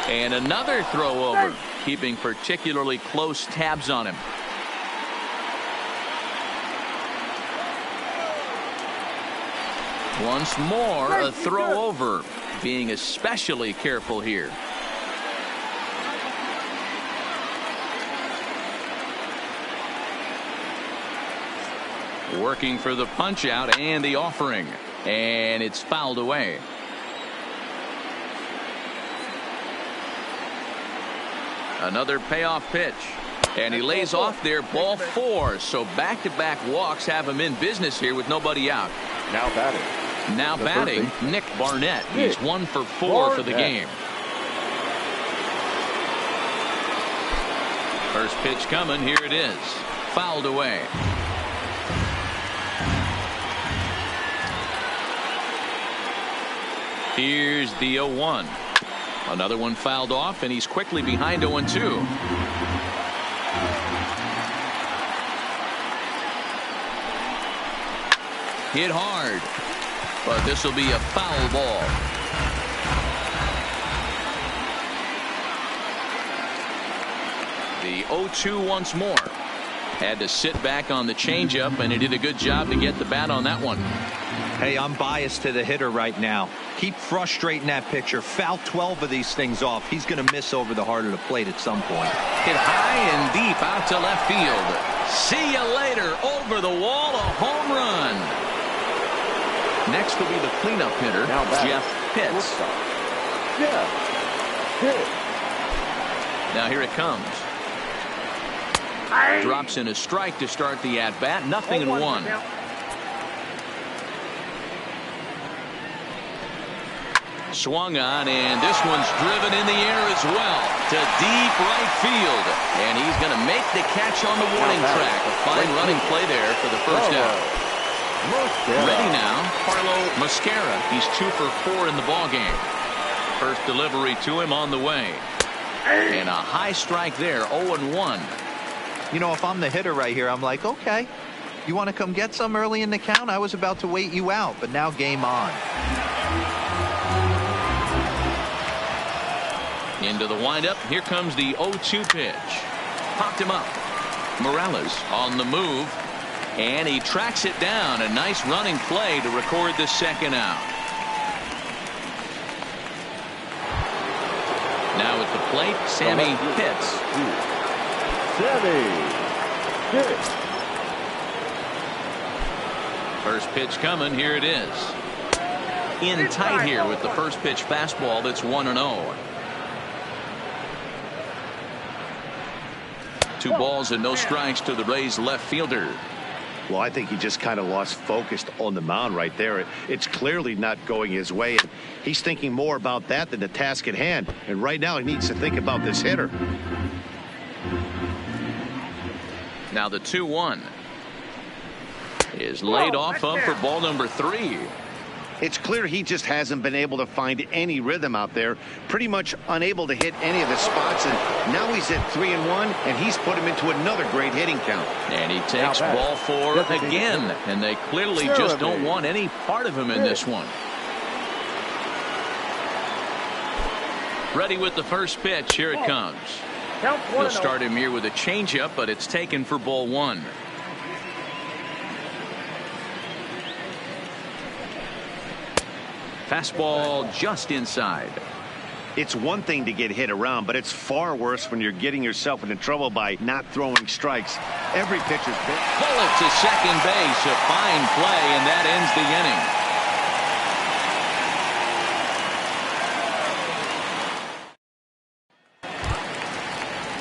A: And another throw over, keeping particularly close tabs on him. Once more, a throw over, being especially careful here. Working for the punch out and the offering, and it's fouled away. Another payoff pitch, and he lays off there. Ball 4. So back-to-back walks have him in business here with nobody out. Now batting, Nick Barnett. He's 1 for 4 for the game. First pitch coming. Here it is. Fouled away. Here's the 0-1. Another one fouled off, and he's quickly behind 0-2. Hit hard, but this will be a foul ball. The 0-2 once more. Had to sit back on the changeup, and he did a good job to get the bat on that one.
D: Hey, I'm biased to the hitter right now. Keep frustrating that pitcher. Foul 12 of these things off. He's going to miss over the heart of the plate at some point.
A: Hit high and deep out to left field. See you later. Over the wall, a home run. Next will be the cleanup hitter, Jeff Pitts. Now here it comes. Drops in a strike to start the at-bat. 0-1. Swung on, and this one's driven in the air as well to deep right field. And he's going to make the catch on the warning track. A fine running play there for the first out. Ready now, Carlo Mosquera. He's 2 for 4 in the ballgame. First delivery to him on the way. And a high strike there, 0-1.
D: You know, if I'm the hitter right here, I'm like, okay, you want to come get some early in the count? I was about to wait you out, but now game on.
A: Into the windup. Here comes the 0-2 pitch. Popped him up. Morales on the move. And he tracks it down. A nice running play to record the second out. Now at the plate, Sammy Pitts. First pitch coming. Here it is. In tight here with the first pitch fastball. That's 1-0. 2 balls and no strikes to the Rays left fielder.
B: Well, I think he just kind of lost focus on the mound right there. It's clearly not going his way, and he's thinking more about that than the task at hand. And right now he needs to think about this hitter.
A: Now the 2-1 is laid off up for ball number 3.
B: It's clear he just hasn't been able to find any rhythm out there. Pretty much unable to hit any of the spots. And now he's at 3-1, and he's put him into another great hitting count.
A: And he takes ball 4 again. And they clearly just don't want any part of him in this one. Ready with the first pitch. Here it comes. He'll start him here with a changeup, but it's taken for ball 1. Fastball just inside.
B: It's one thing to get hit around, but it's far worse when you're getting yourself into trouble by not throwing strikes. Every pitcher's pitch.
A: Bullet to second base. A fine play, and that ends the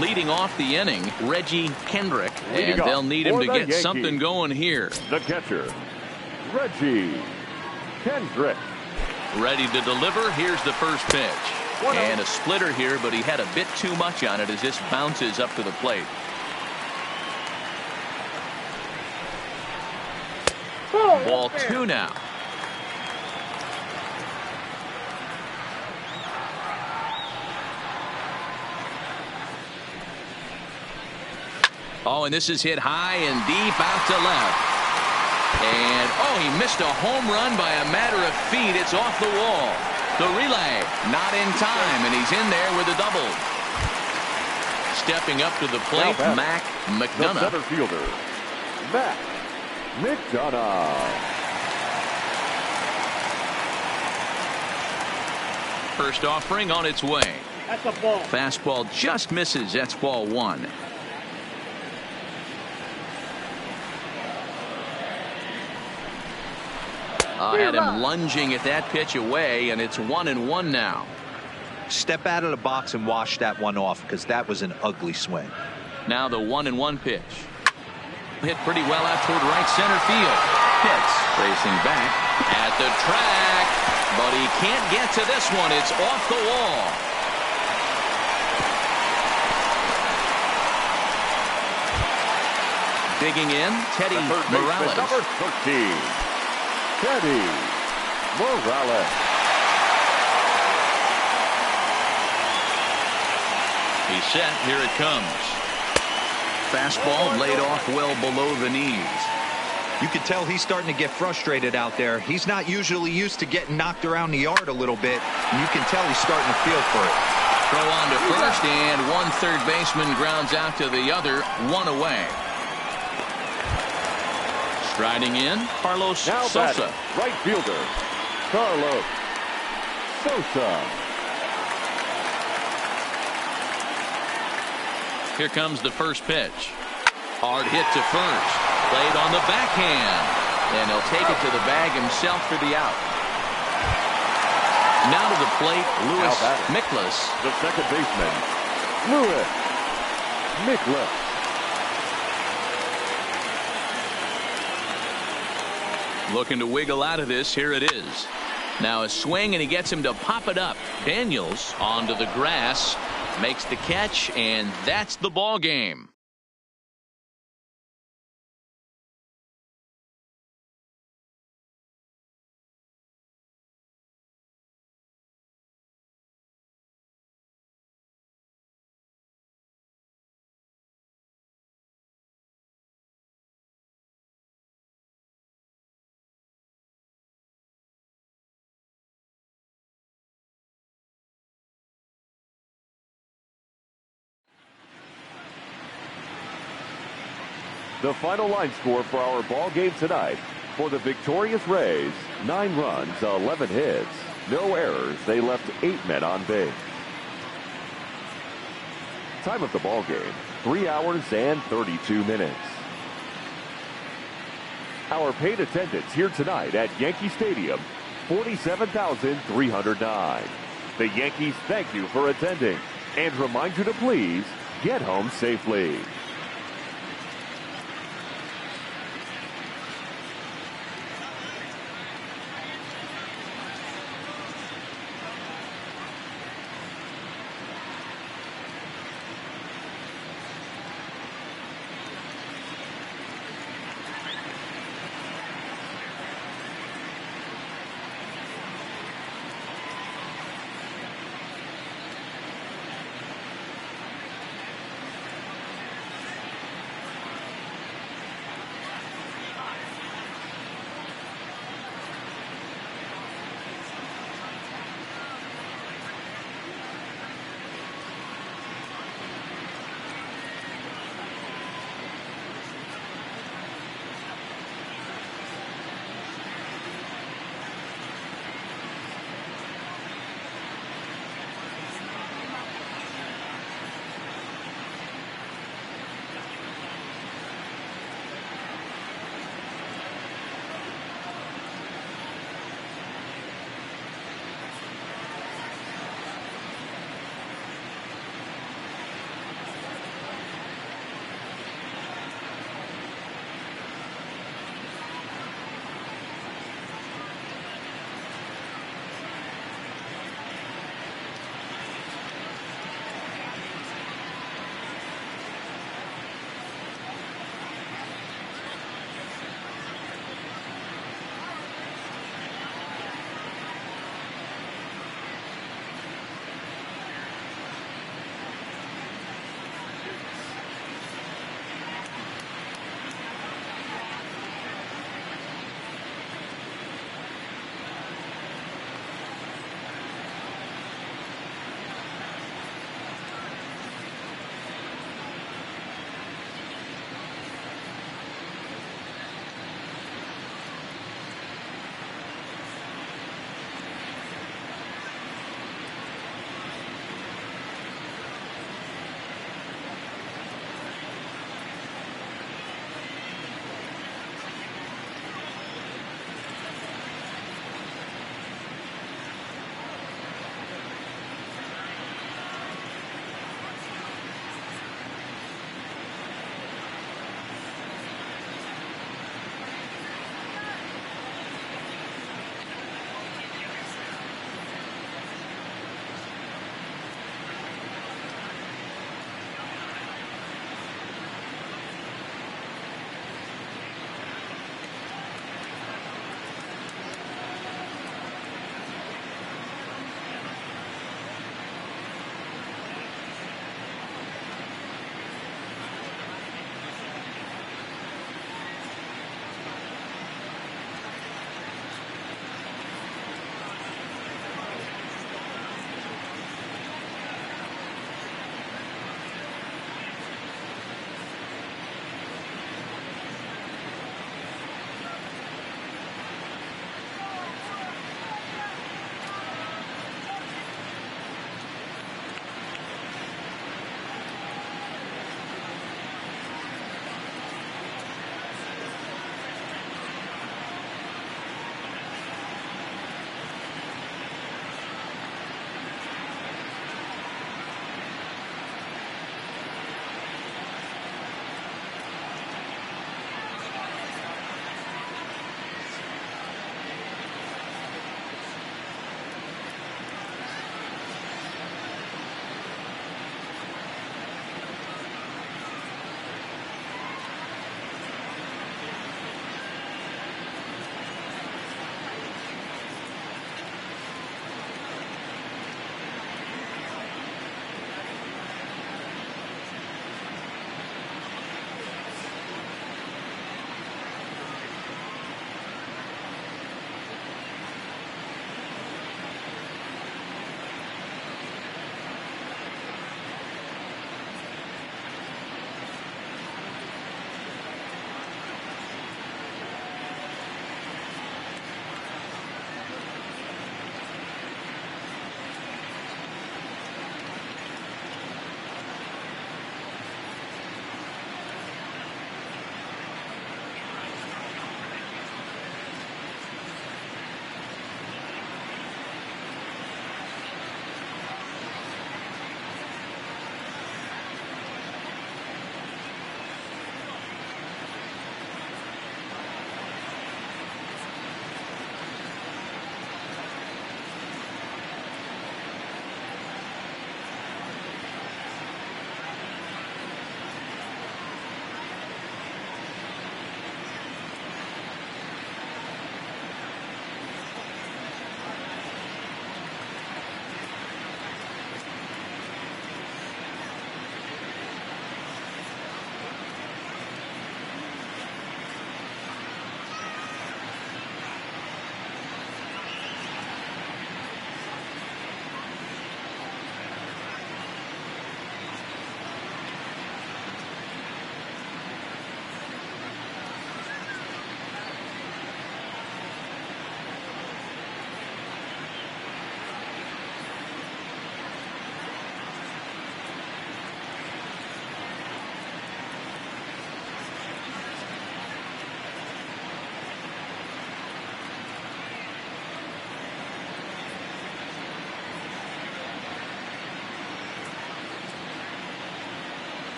A: inning. Leading off the inning, Reggie Kendrick, and they'll need him to get something going here.
E: The catcher, Reggie Kendrick.
A: Ready to deliver. Here's the first pitch. And a splitter here, but he had a bit too much on it as this bounces up to the plate. Ball 2 now. Oh, and this is hit high and deep out to left. And, oh, he missed a home run by a matter of feet. It's off the wall. The relay, not in time, and he's in there with a double. Stepping up to the plate, Mac McDonough.
E: The center fielder, Mac McDonough.
A: First offering on its way.
F: That's a ball.
A: Fastball just misses. That's ball 1. Had him lunging at that pitch away, and it's 1-1 now.
D: Step out of the box and wash that one off, because that was an ugly swing.
A: Now the 1-1 pitch. Hit pretty well out toward right center field. Pitts racing back at the track, but he can't get to this one. It's off the wall. Digging in, Teddy Morales.
E: Number 13, Teddy Morales.
A: He's set. Here it comes. Fastball laid off well below the knees.
D: You can tell he's starting to get frustrated out there. He's not usually used to getting knocked around the yard a little bit. And you can tell he's starting to feel for it.
A: Throw on to first, and one third baseman grounds out to the other, one away. Striding in, Carlos
E: Now
A: Sosa.
E: batting, right fielder, Carlos Sosa.
A: Here comes the first pitch. Hard hit to first. Played on the backhand. And he'll take it to the bag himself for the out. Now to the plate, Louis Miklas.
E: The second baseman, Louis Miklas.
A: Looking to wiggle out of this. Here it is. Now a swing, and he gets him to pop it up. Daniels onto the grass. Makes the catch, and that's the ball game.
E: The final line score for our ball game tonight. For the victorious Rays, 9 runs, 11 hits, no errors. They left 8 men on base. Time of the ball game, 3 hours and 32 minutes. Our paid attendance here tonight at Yankee Stadium, 47,309. The Yankees thank you for attending and remind you to please get home safely.